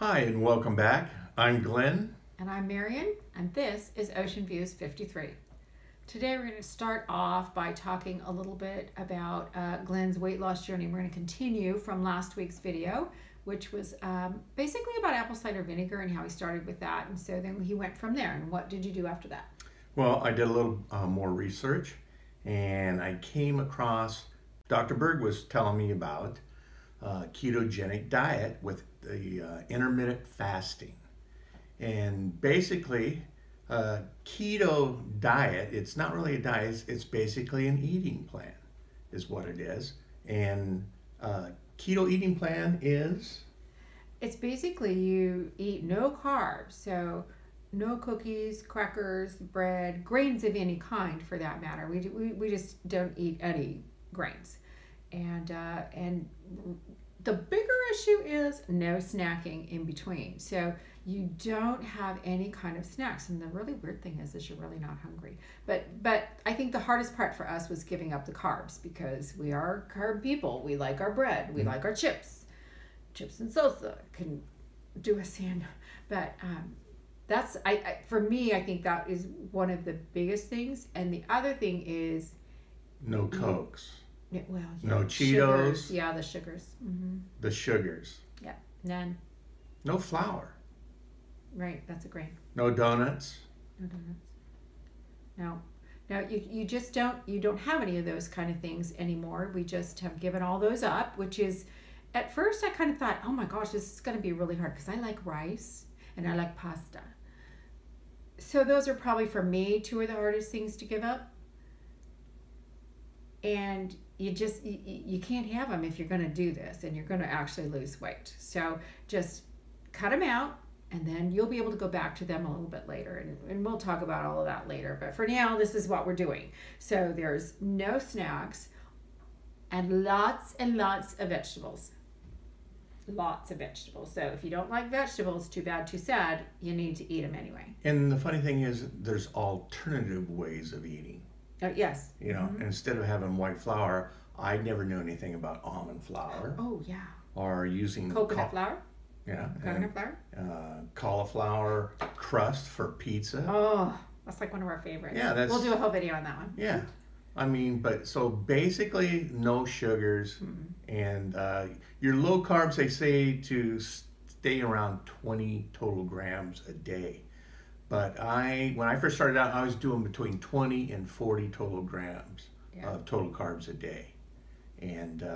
Hi and welcome back. I'm Glen. And I'm Marion, and this is Ocean Views 53. Today we're going to start off by talking a little bit about Glen's weight loss journey. We're going to continue from last week's video, which was basically about apple cider vinegar and how he started with that. And so then he went from there. And what did you do after that? Well, I did a little more research and I came across, Dr. Berg was telling me about ketogenic diet with the intermittent fasting. And basically, keto diet, it's not really a diet, it's basically an eating plan is what it is. And keto eating plan is? It's basically you eat no carbs, so no cookies, crackers, bread, grains of any kind for that matter. We just don't eat any grains. And the bigger issue is no snacking in between. So you don't have any kind of snacks. And the really weird thing is you're really not hungry. But I think the hardest part for us was giving up the carbs because we are carb people. We like our bread. We like our chips. Chips and salsa can do us in. But that's, for me, I think that is one of the biggest things. And the other thing is no Cokes. Yeah, well, no Cheetos. Sugars. Yeah, the sugars. Mm-hmm. The sugars. Yeah, none. No flour. Right, that's a grain. No donuts. No donuts. No. Now you just don't have any of those kind of things anymore. We just have given all those up, which is, at first I kind of thought, oh my gosh, this is going to be really hard because I like rice and I like pasta. So those are probably for me two of the hardest things to give up. And you can't have them if you're going to do this and you're going to actually lose weight. So just cut them out and then you'll be able to go back to them a little bit later. And we'll talk about all of that later. But for now, this is what we're doing. So there's no snacks and lots of vegetables. Lots of vegetables. So if you don't like vegetables, too bad, too sad, you need to eat them anyway. And the funny thing is there's alternative ways of eating. Yes. You know, instead of having white flour, I never knew anything about almond flour. Oh, yeah. Or using coconut flour. Yeah. Coconut flour. Cauliflower crust for pizza. Oh, that's like one of our favorites. Yeah, we'll do a whole video on that one. Yeah. I mean, but so basically no sugars and your low carbs, they say to stay around 20 total grams a day. But when I first started out, I was doing between 20 and 40 total grams of total carbs a day. And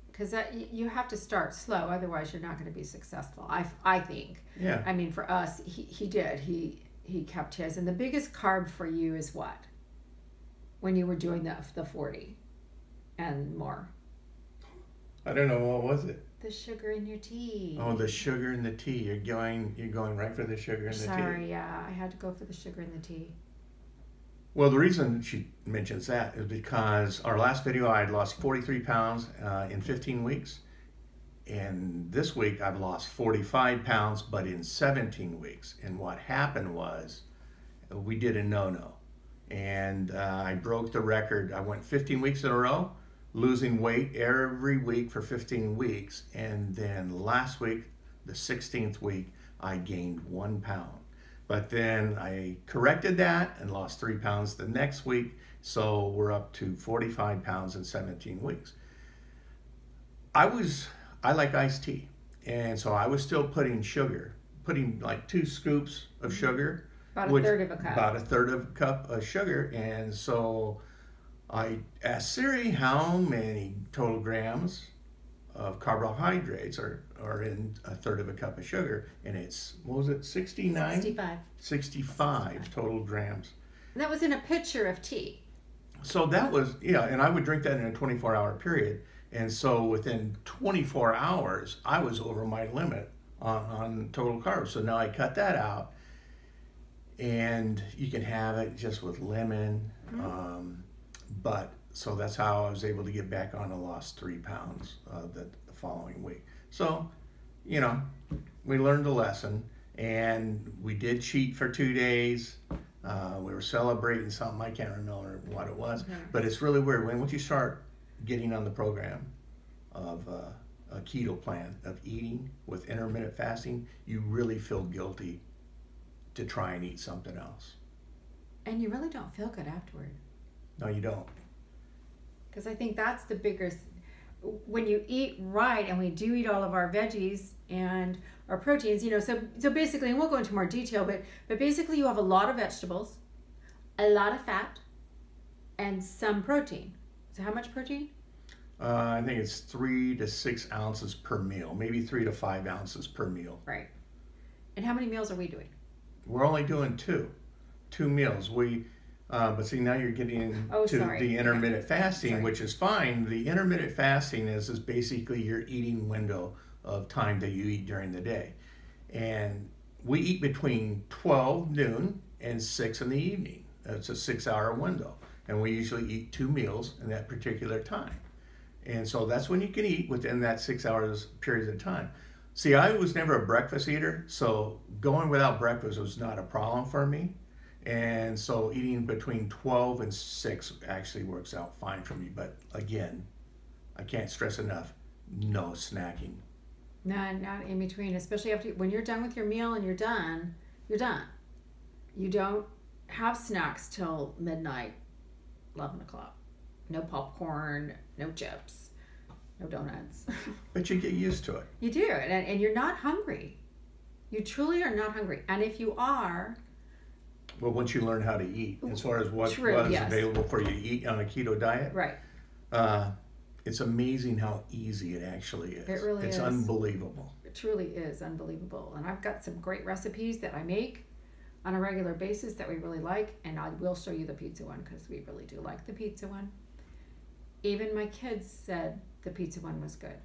because you have to start slow, otherwise you're not going to be successful, I think. Yeah. I mean, for us, he did. He kept his. And the biggest carb for you is what? When you were doing the 40 and more? I don't know, what was it? The sugar in your tea. Oh, the sugar in the tea. You're going right for the sugar in the tea. Sorry, yeah, I had to go for the sugar in the tea. Well, the reason she mentions that is because our last video I had lost 43 pounds in 15 weeks. And this week I've lost 45 pounds, but in 17 weeks. And what happened was we did a no-no. And I broke the record. I went 15 weeks in a row, losing weight every week for 15 weeks. And then last week, the 16th week, I gained 1 pound. But then I corrected that and lost 3 pounds the next week. So we're up to 45 pounds in 17 weeks. I like iced tea. And so I was still putting like 2 scoops of sugar. About a third of a cup. About a third of a cup of sugar. And so I asked Siri how many total grams of carbohydrates are in a third of a cup of sugar. And it's, what was it, 69? 65. 65 total grams. And that was in a pitcher of tea. So that was, yeah, and I would drink that in a 24-hour period. And so within 24 hours, I was over my limit on total carbs. So now I cut that out. And you can have it just with lemon. But so that's how I was able to get back on. I lost 3 pounds the following week. So, you know, we learned a lesson and we did cheat for 2 days. We were celebrating something. I can't remember what it was, but it's really weird. Once you start getting on the program of a keto plan of eating with intermittent fasting, you really feel guilty to try and eat something else. And you really don't feel good afterward. No, you don't. Because I think that's the biggest, when you eat right, and we do eat all of our veggies and our proteins, so basically, and we'll go into more detail, but basically you have a lot of vegetables, a lot of fat, and some protein. So how much protein? I think it's 3 to 6 ounces per meal, maybe 3 to 5 ounces per meal. Right. And how many meals are we doing? We're only doing two meals. But see, now you're getting to the intermittent fasting, which is fine. The intermittent fasting is basically your eating window of time that you eat during the day. And we eat between 12 noon and 6 in the evening. It's a 6-hour window. And we usually eat 2 meals in that particular time. And so that's when you can eat within that 6 hours period of time. See, I was never a breakfast eater, so going without breakfast was not a problem for me. And so eating between 12 and 6 actually works out fine for me. But again, I can't stress enough, no snacking. No, not in between, especially when you're done with your meal and you're done, you're done. You don't have snacks till midnight, 11 o'clock. No popcorn, no chips, no donuts. But you get used to it. You do, and you're not hungry. You truly are not hungry. And if you are... Well, once you learn how to eat, as far as what available for you to eat on a keto diet, right? It's amazing how easy it actually is. It really is. It's unbelievable. It truly is unbelievable. And I've got some great recipes that I make on a regular basis that we really like, and I will show you the pizza one because we really do like the pizza one. Even my kids said the pizza one was good.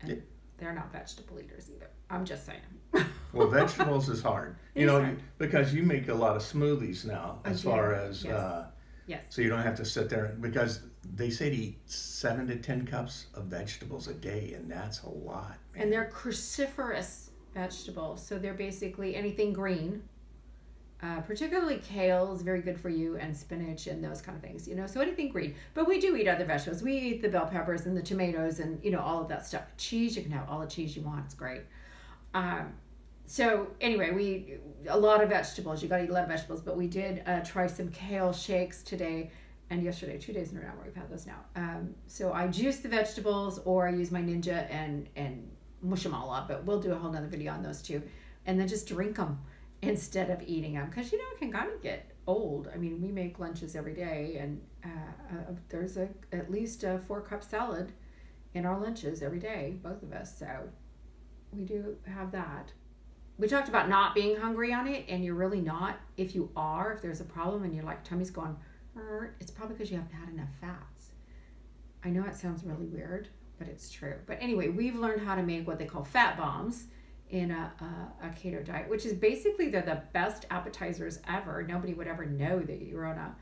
And they're not vegetable eaters either. I'm just saying. Well, vegetables is hard. Because you make a lot of smoothies now, far as yes. So you don't have to sit there, because they say to eat 7 to 10 cups of vegetables a day, and that's a lot. Man. And they're cruciferous vegetables, so they're basically anything green. Particularly kale is very good for you, and spinach and those kind of things, so anything green. But we do eat other vegetables. We eat the bell peppers and the tomatoes and, all of that stuff. Cheese, you can have all the cheese you want. It's great. So anyway, a lot of vegetables. You got to eat a lot of vegetables, but we did try some kale shakes today and yesterday, 2 days in a row where we've had those now. So I juice the vegetables, or I use my Ninja and mush them all up, but we'll do a whole nother video on those too. And then just drink them instead of eating them, because it can kind of get old. I mean, we make lunches every day, and there's at least a 4-cup salad in our lunches every day, both of us, so we do have that. We talked about not being hungry on it, and you're really not. If there's a problem and your tummy's going, it's probably because you haven't had enough fats. I know it sounds really weird, but it's true. But anyway, we've learned how to make what they call fat bombs in a keto diet, which is basically, they're the best appetizers ever. Nobody would ever know that you're on a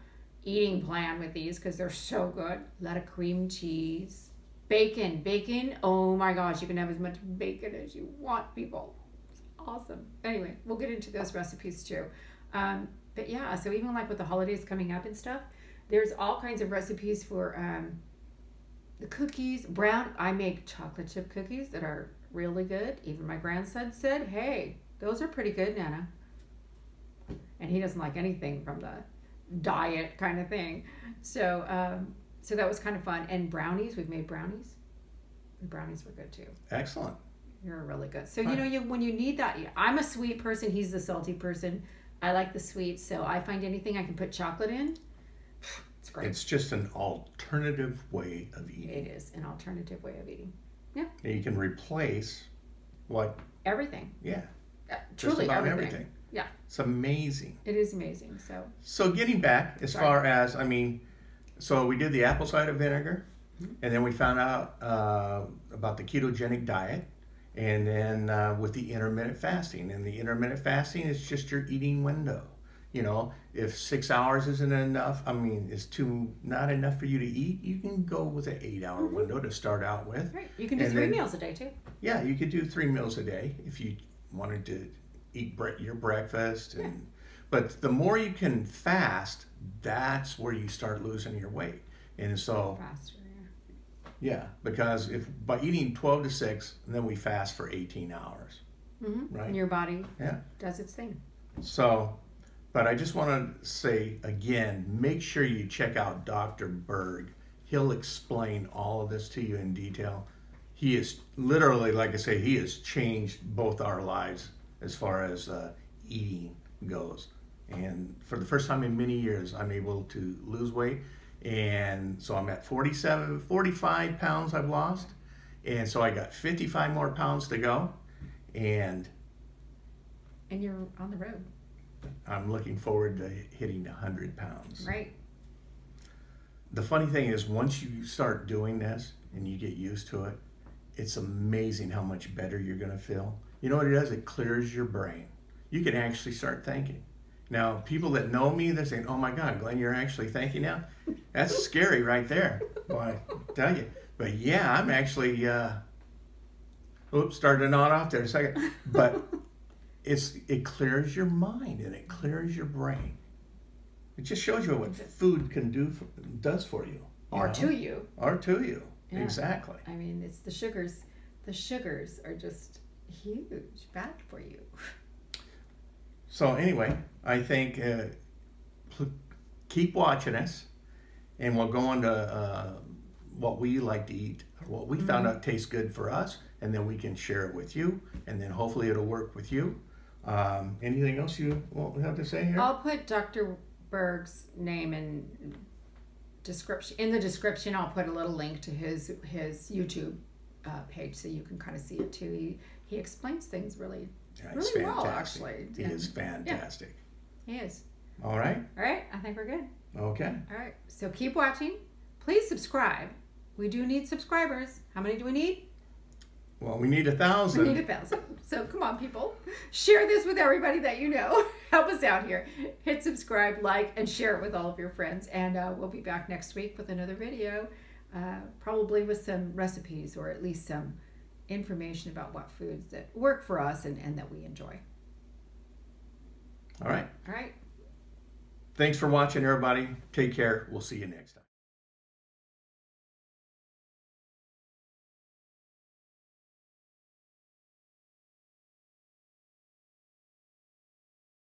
eating plan with these because they're so good. A lot of cream cheese, bacon. Oh my gosh, you can have as much bacon as you want, people. It's awesome. Anyway, we'll get into those recipes too. But yeah, so even with the holidays coming up and stuff, there's all kinds of recipes for the cookies. I make chocolate chip cookies that are really good. Even my grandson said, hey, those are pretty good, Nana. And he doesn't like anything from the diet kind of thing. So that was kind of fun. And brownies, we've made brownies. The brownies were good too. Excellent. You're really good. So, when you need that, I'm a sweet person. He's the salty person. I like the sweet. So I find anything I can put chocolate in, it's great. It's just an alternative way of eating. It is an alternative way of eating. Yeah. And you can replace what? Everything. Yeah. Truly just about everything. Yeah. It's amazing. It is amazing. So getting back, as far as, so we did the apple cider vinegar, and then we found out about the ketogenic diet, and then with the intermittent fasting. And the intermittent fasting is just your eating window. If 6 hours isn't enough, is not enough for you to eat, you can go with an 8-hour window to start out with. Right. You can do 3 meals a day too. Yeah, you could do 3 meals a day if you wanted to eat your breakfast. But the more you can fast, that's where you start losing your weight. And so, faster, Yeah, because if by eating 12 to 6, and then we fast for 18 hours, right? And your body Yeah. does its thing. So, but I just want to say again, make sure you check out Dr. Berg. He'll explain all of this to you in detail. He is literally, like I say, he has changed both our lives as far as eating goes. And for the first time in many years, I'm able to lose weight. And so I'm at 45 pounds I've lost. And so I got 55 more pounds to go. And you're on the road. I'm looking forward to hitting 100 pounds. Right. The funny thing is, once you start doing this and you get used to it, it's amazing how much better you're going to feel. You know what it does? It clears your brain. You can actually start thinking. Now, people that know me, they're saying, oh my God, Glenn, you're actually thinking now? That's scary right there. Well, I tell you. But yeah, I'm actually, started to nod off there a second. But it clears your mind and it clears your brain. It just shows you what food can does for you. Or to you. Or to you. Yeah. Exactly. I mean, it's the sugars. The sugars are just huge, bad for you. So anyway, I think keep watching us, and we'll go on to what we like to eat, or what we found out tastes good for us, and then we can share it with you, and then hopefully it'll work with you. Anything else you have to say here? I'll put Dr. Berg's name in description. In the description, I'll put a little link to his YouTube page, so you can kind of see it too. He explains things really well, actually. He is fantastic. Yeah, he is. All right. All right. I think we're good. Okay. All right. So keep watching. Please subscribe. We do need subscribers. How many do we need? Well, we need 1,000. We need 1,000. So come on, people. Share this with everybody that you know. Help us out here. Hit subscribe, like, and share it with all of your friends. And we'll be back next week with another video, probably with some recipes, or at least some information about what foods that work for us and that we enjoy. All right. All right. Thanks for watching, everybody. Take care. We'll see you next time.